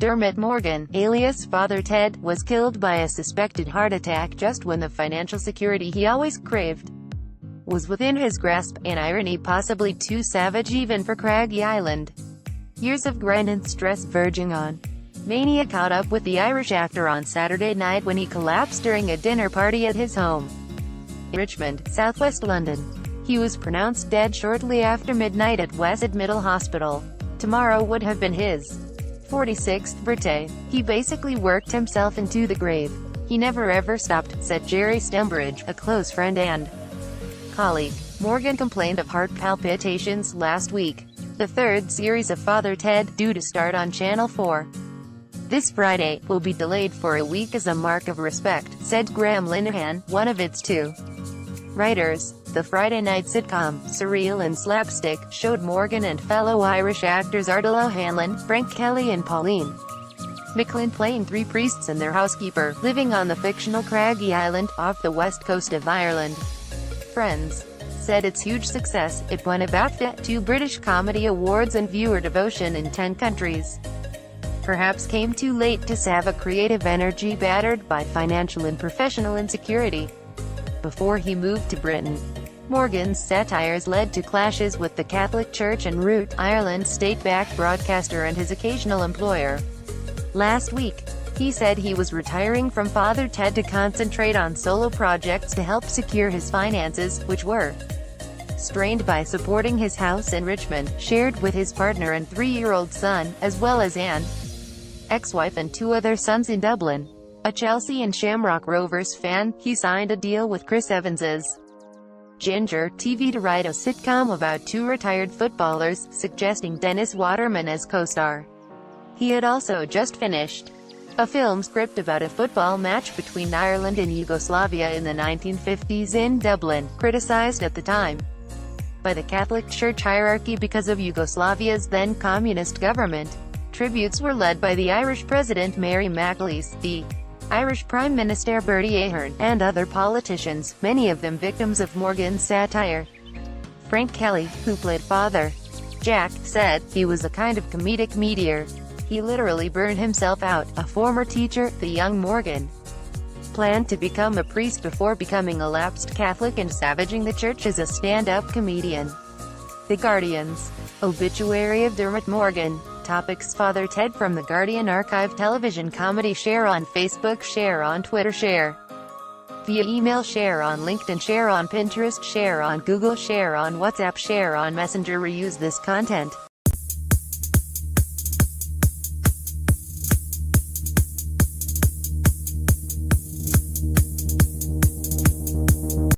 Dermot Morgan, alias Father Ted, was killed by a suspected heart attack just when the financial security he always craved was within his grasp, an irony possibly too savage even for Craggy Island. Years of grind and stress verging on mania caught up with the Irish actor on Saturday night when he collapsed during a dinner party at his home in Richmond, southwest London. He was pronounced dead shortly after midnight at Westmead Middle Hospital. Tomorrow would have been his 46th birthday. He basically worked himself into the grave. He never ever stopped, said Jerry Stembridge, a close friend and colleague. Morgan complained of heart palpitations last week. The third series of Father Ted, due to start on Channel 4 this Friday, will be delayed for a week as a mark of respect, said Graham Linehan, one of its two writers. The Friday night sitcom, surreal and slapstick, showed Morgan and fellow Irish actors Ardal O'Hanlon, Frank Kelly and Pauline McLean playing three priests and their housekeeper, living on the fictional Craggy Island, off the west coast of Ireland. Friends said its huge success, it won about 2 British Comedy Awards and viewer devotion in 10 countries. Perhaps came too late to save a creative energy battered by financial and professional insecurity. Before he moved to Britain, Morgan's satires led to clashes with the Catholic Church en route, Ireland's state-backed broadcaster and his occasional employer. Last week, he said he was retiring from Father Ted to concentrate on solo projects to help secure his finances, which were strained by supporting his house in Richmond, shared with his partner and 3-year-old son, as well as an ex-wife and 2 other sons in Dublin. A Chelsea and Shamrock Rovers fan, he signed a deal with Chris Evans's Ginger TV to write a sitcom about 2 retired footballers, suggesting Dennis Waterman as co-star. He had also just finished a film script about a football match between Ireland and Yugoslavia in the 1950s in Dublin, criticized at the time by the Catholic Church hierarchy because of Yugoslavia's then communist government. Tributes were led by the Irish President Mary McAleese, the Irish Prime Minister Bertie Ahern, and other politicians, many of them victims of Morgan's satire. Frank Kelly, who played Father Jack, said, "He was a kind of comedic meteor. He literally burned himself out." A former teacher, the young Morgan planned to become a priest before becoming a lapsed Catholic and savaging the church as a stand-up comedian. The Guardian's obituary of Dermot Morgan. Topics: Father Ted from The Guardian archive. Television comedy. Share on Facebook, share on Twitter, share via email, share on LinkedIn, share on Pinterest, share on Google, share on WhatsApp, share on Messenger. Reuse this content.